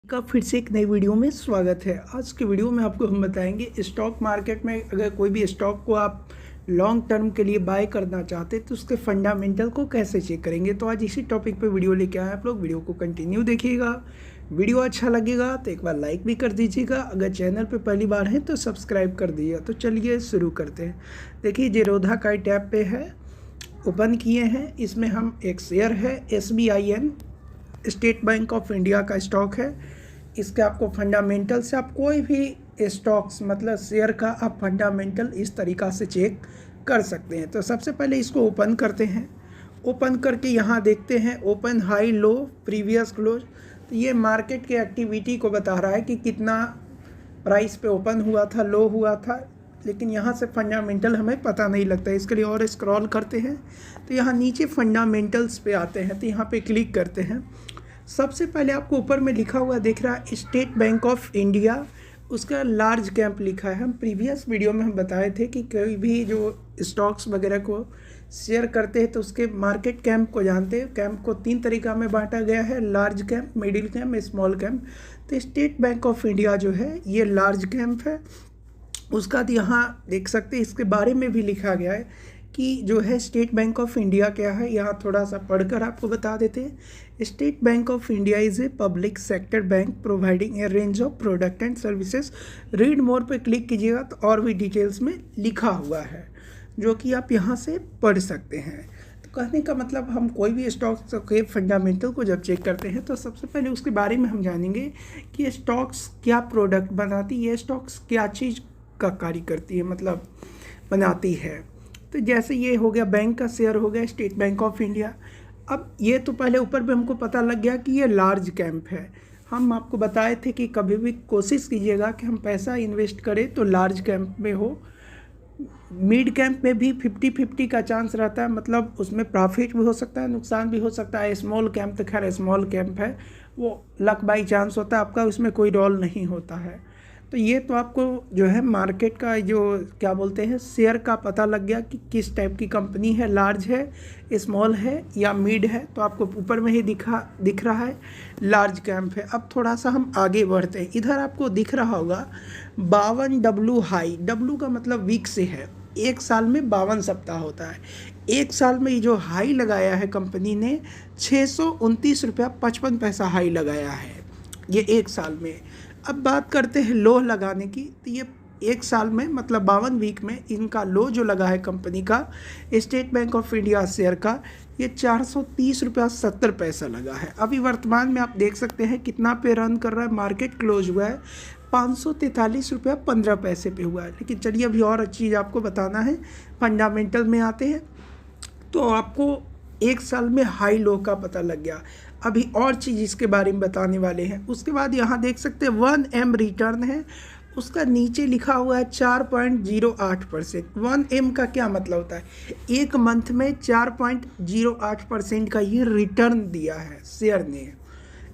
का फिर से एक नई वीडियो में स्वागत है। आज के वीडियो में आपको हम बताएंगे स्टॉक मार्केट में अगर कोई भी स्टॉक को आप लॉन्ग टर्म के लिए बाय करना चाहते तो उसके फंडामेंटल को कैसे चेक करेंगे। तो आज इसी टॉपिक पे वीडियो लेके आए। आप लोग वीडियो को कंटिन्यू देखिएगा। वीडियो अच्छा लगेगा तो एक बार लाइक भी कर दीजिएगा। अगर चैनल पर पहली बार है तो सब्सक्राइब कर दीजिएगा। तो चलिए शुरू करते हैं। देखिए जेरोधा का टैब पे है, ओपन किए हैं। इसमें हम एक शेयर है SBIN, state bank of India का स्टॉक है। इसके आपको फंडामेंटल से आप कोई भी स्टॉक्स मतलब शेयर का आप फंडामेंटल इस तरीक़ा से चेक कर सकते हैं। तो सबसे पहले इसको ओपन करते हैं। ओपन करके यहाँ देखते हैं open high low previous close. तो ये मार्केट के एक्टिविटी को बता रहा है कि कितना प्राइस पे ओपन हुआ था, लो हुआ था, लेकिन यहाँ से फंडामेंटल हमें पता नहीं लगता। इसके लिए और स्क्रॉल करते हैं तो यहाँ नीचे फंडामेंटल्स पे आते हैं। तो यहाँ पे क्लिक करते हैं। सबसे पहले आपको ऊपर में लिखा हुआ दिख रहा है स्टेट बैंक ऑफ इंडिया, उसका लार्ज कैंप लिखा है। हम प्रीवियस वीडियो में हम बताए थे कि कोई भी जो स्टॉक्स वगैरह को शेयर करते हैं तो उसके मार्केट कैंप को जानते हैं। कैंप को 3 तरीक़ा में बांटा गया है, large cap, middle camp, small camp. तो स्टेट बैंक ऑफ इंडिया जो है ये लार्ज कैंप है। उसका यहाँ देख सकते हैं इसके बारे में भी लिखा गया है कि जो है स्टेट बैंक ऑफ इंडिया क्या है। यहाँ थोड़ा सा पढ़कर आपको बता देते हैं। State bank of India is a public sector bank providing A range of product and services. Read more पे क्लिक कीजिएगा तो और भी डिटेल्स में लिखा हुआ है जो कि आप यहाँ से पढ़ सकते हैं। तो कहने का मतलब हम कोई भी स्टॉक्स के फंडामेंटल को जब चेक करते हैं तो सबसे पहले उसके बारे में हम जानेंगे कि स्टॉक्स क्या प्रोडक्ट बनाती है, स्टॉक्स क्या चीज़ का कार्य करती है, मतलब बनाती है। तो जैसे ये हो गया बैंक का शेयर हो गया स्टेट बैंक ऑफ इंडिया। अब ये तो पहले ऊपर भी हमको पता लग गया कि ये लार्ज कैंप है। हम आपको बताए थे कि कभी भी कोशिश कीजिएगा कि हम पैसा इन्वेस्ट करें तो लार्ज कैंप में हो। मिड कैंप में भी 50-50 का चांस रहता है, मतलब उसमें प्रॉफिट भी हो सकता है, नुकसान भी हो सकता है। स्मॉल कैंप तो खैर स्मॉल कैंप है, वो लक बाई चांस होता है आपका, उसमें कोई रोल नहीं होता है। तो ये तो आपको जो है मार्केट का जो क्या बोलते हैं शेयर का पता लग गया कि किस टाइप की कंपनी है, लार्ज है, स्मॉल है या मिड है। तो आपको ऊपर में ही दिख रहा है लार्ज कैंप है। अब थोड़ा सा हम आगे बढ़ते हैं। इधर आपको दिख रहा होगा 52W हाई। W का मतलब वीक से है। एक साल में 52 सप्ताह होता है। एक साल में ये जो हाई लगाया है कंपनी ने 629.55 हाई लगाया है ये एक साल में। अब बात करते हैं लो लगाने की। तो ये एक साल में मतलब 52 वीक में इनका लो जो लगा है कंपनी का state bank of India share का, ये 430.70 लगा है। अभी वर्तमान में आप देख सकते हैं कितना पे रन कर रहा है। मार्केट क्लोज हुआ है 543.15 पे हुआ है। लेकिन चलिए अभी और अच्छी चीज़ आपको बताना है। फंडामेंटल में आते हैं तो आपको एक साल में हाई लो का पता लग गया। अभी और चीज़ इसके बारे में बताने वाले हैं। उसके बाद यहाँ देख सकते हैं 1M रिटर्न है, उसका नीचे लिखा हुआ है 4.08%। 1M का क्या मतलब होता है, एक मंथ में 4.08% का ये रिटर्न दिया है शेयर ने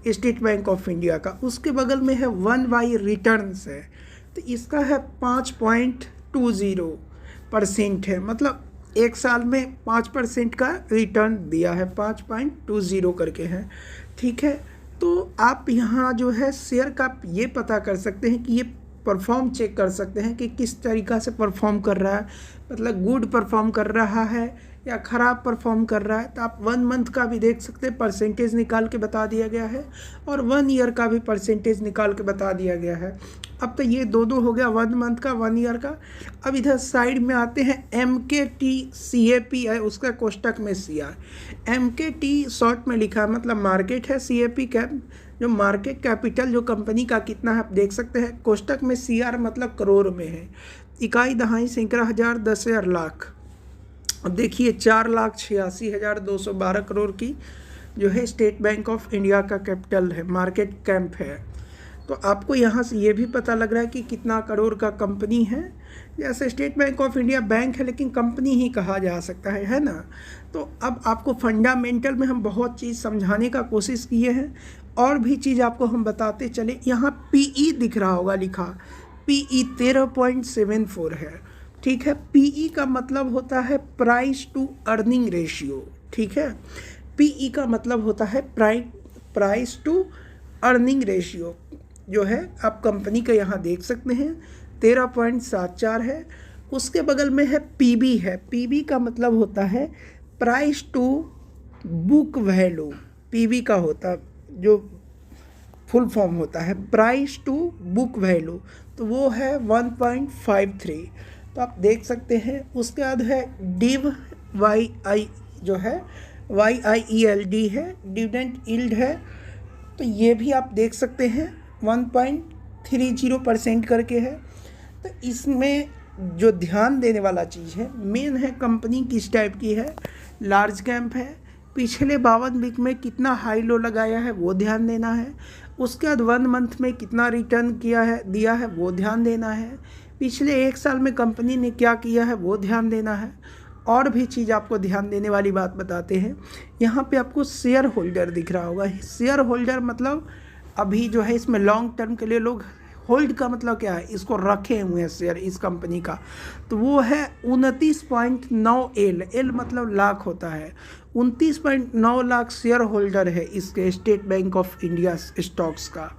स्टेट बैंक ऑफ इंडिया का। उसके बगल में है 1Y रिटर्न्स है, तो इसका है 5.20% है, मतलब एक साल में 5% का रिटर्न दिया है, 5.20 करके है। ठीक है, तो आप यहाँ जो है शेयर का ये पता कर सकते हैं कि ये परफॉर्म चेक कर सकते हैं कि किस तरीक़ा से परफॉर्म कर रहा है, मतलब गुड परफॉर्म कर रहा है या ख़राब परफॉर्म कर रहा है। तो आप 1 मंथ का भी देख सकते हैं, परसेंटेज निकाल के बता दिया गया है, और 1 ईयर का भी परसेंटेज निकाल के बता दिया गया है। अब तो ये दो हो गया, 1 मंथ का, 1 ईयर का। अब इधर साइड में आते हैं MKT-CAP है, उसका कोष्टक में CR। MKT शॉर्ट में लिखा है, मतलब मार्केट है, CAP कैप जो मार्केट कैपिटल जो कंपनी का कितना है आप देख सकते हैं। कोष्टक में CR मतलब करोड़ में है। इकाई, दहाई, सैकड़ा, हज़ार, 10,000, लाख। अब देखिए 4,86,212 करोड़ की जो है स्टेट बैंक ऑफ इंडिया का कैपिटल है, मार्केट कैंप है। तो आपको यहाँ से ये भी पता लग रहा है कि कितना करोड़ का कंपनी है। जैसे state bank of India bank है लेकिन कंपनी ही कहा जा सकता है ना। तो अब आपको फंडामेंटल में हम बहुत चीज़ समझाने का कोशिश किए हैं, और भी चीज़ आपको हम बताते चले। यहाँ PE दिख रहा होगा लिखा, PE 13.74 है। ठीक है, PE का मतलब होता है प्राइस टू अर्निंग रेशियो। ठीक है, PE का मतलब होता है प्राइस टू अर्निंग रेशियो जो है आप कंपनी का यहाँ देख सकते हैं 13.74 है। उसके बगल में है पीबी है। पीबी का मतलब होता है price to book value. PB का होता जो फुल फॉर्म होता है प्राइस टू बुक वैल्यू, तो वो है 1.53। तो आप देख सकते हैं। उसके बाद है डिव YI जो है YIELD है, डिविडेंड यील्ड है। तो ये भी आप देख सकते हैं 1.30% करके है। तो इसमें जो ध्यान देने वाला चीज़ है मेन है कंपनी किस टाइप की है, लार्ज कैंप है, पिछले 52 वीक में कितना हाई लो लगाया है वो ध्यान देना है। उसके बाद 1 मंथ में कितना रिटर्न दिया है वो ध्यान देना है। पिछले 1 साल में कंपनी ने क्या किया है वो ध्यान देना है। और भी चीज़ आपको ध्यान देने वाली बात बताते हैं। यहाँ पे आपको शेयर होल्डर दिख रहा होगा। शेयर होल्डर मतलब अभी जो है इसमें लॉन्ग टर्म के लिए लोग, होल्ड का मतलब क्या है, इसको रखे हुए हैं शेयर इस कंपनी का, तो वो है 29.9 एल मतलब लाख होता है। 29.9 लाख शेयर होल्डर है इसके state bank of India stocks का।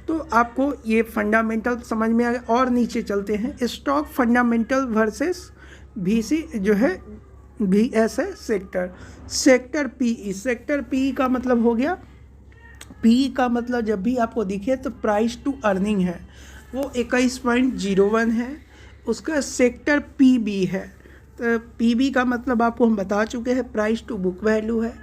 तो आपको ये फंडामेंटल समझ में आ गया। और नीचे चलते हैं, स्टॉक फंडामेंटल वर्सेस VC जो है VS है सेक्टर PE। सेक्टर PE का मतलब हो गया, PE का मतलब जब भी आपको दिखे तो प्राइस टू अर्निंग है, वो 21.01 है। उसका सेक्टर PB है। तो PB का मतलब आपको हम बता चुके हैं, प्राइस टू बुक वैल्यू है।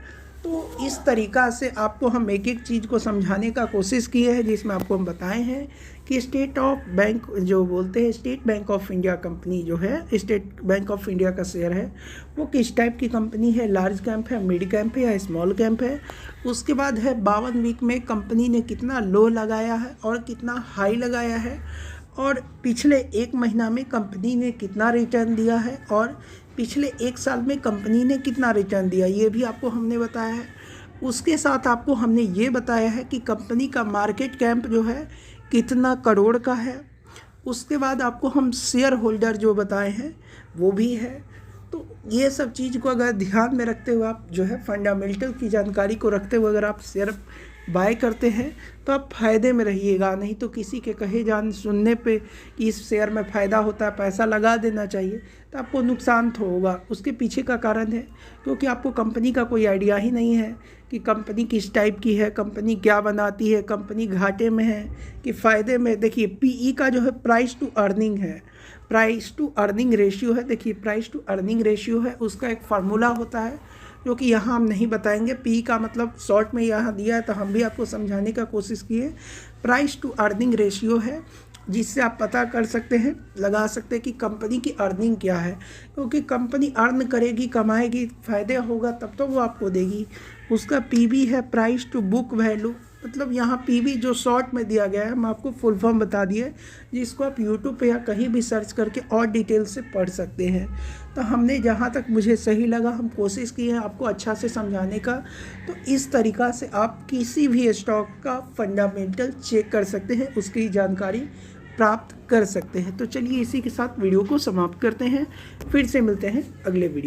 तो इस तरीक़ा से आपको हम एक एक चीज़ को समझाने का कोशिश किए हैं, जिसमें आपको हम बताए हैं कि state bank of India company जो है, स्टेट बैंक ऑफ इंडिया का शेयर है, वो किस टाइप की कंपनी है, लार्ज कैंप है, मिड कैंप है या स्मॉल कैंप है। उसके बाद है 52 वीक में कंपनी ने कितना लो लगाया है और कितना हाई लगाया है, और पिछले 1 महीना में कंपनी ने कितना रिटर्न दिया है, और पिछले 1 साल में कंपनी ने कितना रिटर्न दिया, ये भी आपको हमने बताया है। उसके साथ आपको हमने ये बताया है कि कंपनी का मार्केट कैप जो है कितना करोड़ का है। उसके बाद आपको हम शेयर होल्डर जो बताए हैं वो भी है। तो ये सब चीज़ को अगर ध्यान में रखते हुए आप जो है फंडामेंटल की जानकारी को रखते हुए अगर आप शेयर बाय करते हैं तो आप फ़ायदे में रहिएगा। नहीं तो किसी के कहे जान सुनने पे कि इस शेयर में फ़ायदा होता है, पैसा लगा देना चाहिए, तो आपको नुकसान तो होगा। उसके पीछे का कारण है क्योंकि आपको कंपनी का कोई आइडिया ही नहीं है कि कंपनी किस टाइप की है, कंपनी क्या बनाती है, कंपनी घाटे में है कि फ़ायदे में। देखिए PE का जो है प्राइस टू अर्निंग है, प्राइस टू अर्निंग रेशियो है। देखिए प्राइस टू अर्निंग रेशियो है, उसका एक फार्मूला होता है जो कि यहाँ हम नहीं बताएंगे। PE का मतलब शॉर्ट में यहाँ दिया है, तो हम भी आपको समझाने का कोशिश किए। प्राइस टू अर्निंग रेशियो है, जिससे आप पता कर सकते हैं, लगा सकते हैं कि कंपनी की अर्निंग क्या है, क्योंकि कंपनी अर्न करेगी, कमाएगी, फ़ायदे होगा तब तो वो आपको देगी। उसका PB है, प्राइस टू बुक वैल्यू, मतलब यहाँ PB जो शॉर्ट में दिया गया है, हम आपको फुल फॉर्म बता दिए, जिसको आप यूट्यूब पे या कहीं भी सर्च करके और डिटेल से पढ़ सकते हैं। तो हमने जहाँ तक मुझे सही लगा हम कोशिश की है आपको अच्छा से समझाने का। तो इस तरीक़ा से आप किसी भी स्टॉक का फंडामेंटल चेक कर सकते हैं, उसकी जानकारी प्राप्त कर सकते हैं। तो चलिए इसी के साथ वीडियो को समाप्त करते हैं, फिर से मिलते हैं अगले वीडियो।